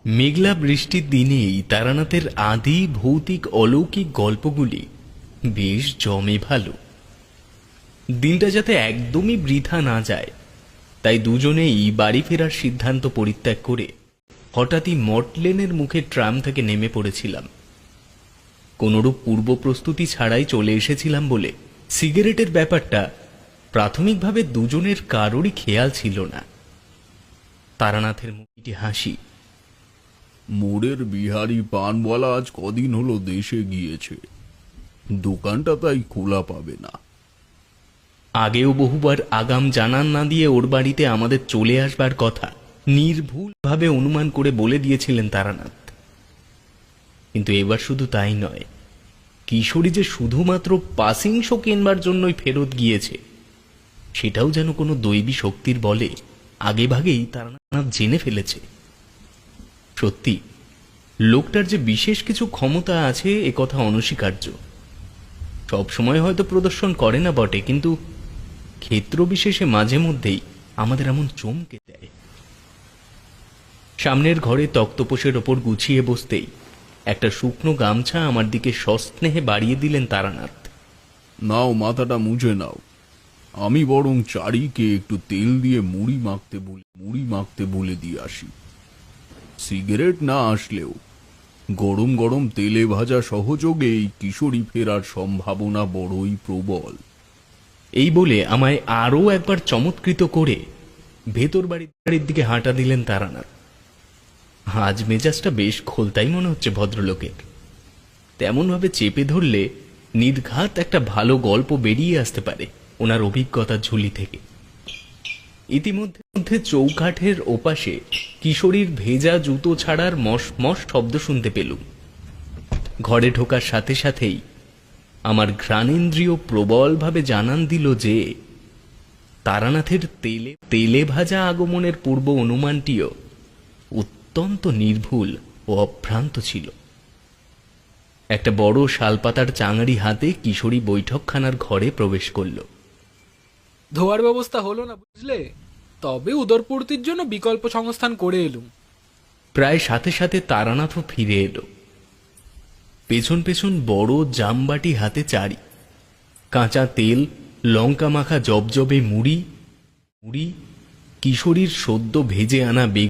মেঘলা বৃষ্টির দিনেই তারানাথের আদি ভৌতিক অলৌকিক গল্পগুলি বেশ জমে ভালো। দিনটা যাতে একদমই বৃথা না যায় তাই দুজনেই বাড়ি ফেরার সিদ্ধান্ত পরিত্যাগ করে হঠাৎই মটলেনের মুখে ট্রাম থেকে নেমে পড়েছিলাম। কোনরূপ পূর্ব প্রস্তুতি ছাড়াই চলে এসেছিলাম বলে সিগারেটের ব্যাপারটা প্রাথমিকভাবে দুজনের কারোরই খেয়াল ছিল না। তারানাথের মুখটি হাসি। মোড়ের বিহারি পানওয়ালা আজ কদিন হলো দেশে গিয়েছে, দোকানটা তাই খোলা পাবে না। আগেও বহুবার আগাম জানান না দিয়ে ওর বাড়িতে আমাদের চলে আসবার কথা নির্ভুলভাবে অনুমান করে বলে দিয়েছিলেন তারানাথ। কিন্তু এবার শুধু তাই নয়, কিশোরী যে শুধুমাত্র পাসিং শো কেনবার জন্যই ফেরত গিয়েছে সেটাও যেন কোনো দৈবী শক্তির বলে আগেভাগেই তারানাথ জেনে ফেলেছে। সত্যি লোকটার যে বিশেষ কিছু ক্ষমতা আছে এ কথা অনস্বীকার্য। সবসময় হয়তো প্রদর্শন করে না বটে, কিন্তু ক্ষেত্র বিশেষে মাঝে মধ্যেই আমাদের এমন চমকে দেয়। সামনের ঘরে তক্তপোষের ওপর গুছিয়ে বসতেই একটা শুকনো গামছা আমার দিকে সস্নেহে বাড়িয়ে দিলেন তারানাথ। নাও, মাথাটা মুছে নাও। আমি বরং চারিকে একটু তেল দিয়ে মুড়ি মাখতে বলে দিয়ে আসি। সিগারেট না আসলেও গরম গরম তেলে ভাজা সহযোগেই কিশোরী ফেরার সম্ভাবনা বড়ই প্রবল। এই বলে আমায় আরও একবার চমৎকৃত করে ভেতর বাড়ির দিকে হাঁটা দিলেন তারানাথ। আজ মেজাজটা বেশ খোলতাই মনে হচ্ছে ভদ্রলোকের। তেমনভাবে চেপে ধরলে নির্ঘাত একটা ভালো গল্প বেরিয়ে আসতে পারে ওনার অভিজ্ঞতার ঝুলি থেকে। ইতিমধ্যে চৌকাঠের ওপাশে কিশোরীর ভেজা জুতো ছাড়ার মশ মশ শব্দ শুনতে পেলুম। ঘরে ঢোকার সাথে সাথেই আমার ঘ্রাণেন্দ্রিয় প্রবলভাবে জানান দিল যে তারানাথের তেলে ভাজা আগমনের পূর্ব অনুমানটিও অত্যন্ত নির্ভুল ও অভ্রান্ত ছিল। একটা বড় শালপাতার চাঙারি হাতে কিশোরী বৈঠকখানার ঘরে প্রবেশ করল। ধোয়ার ব্যবস্থা হলো না বুঝলে, তবে উদরপূর্তির জন্য বিকল্প সংস্থান করে এলুম। প্রায় সাথে সাথে তারানাথও ফিরে এলো। পেছন পেছন বড় জামবাটি হাতে চারি, কাঁচা তেল, লঙ্কা মাখা জবজবে মুড়ি, কিশোরীর সদ্য ভেজে আনা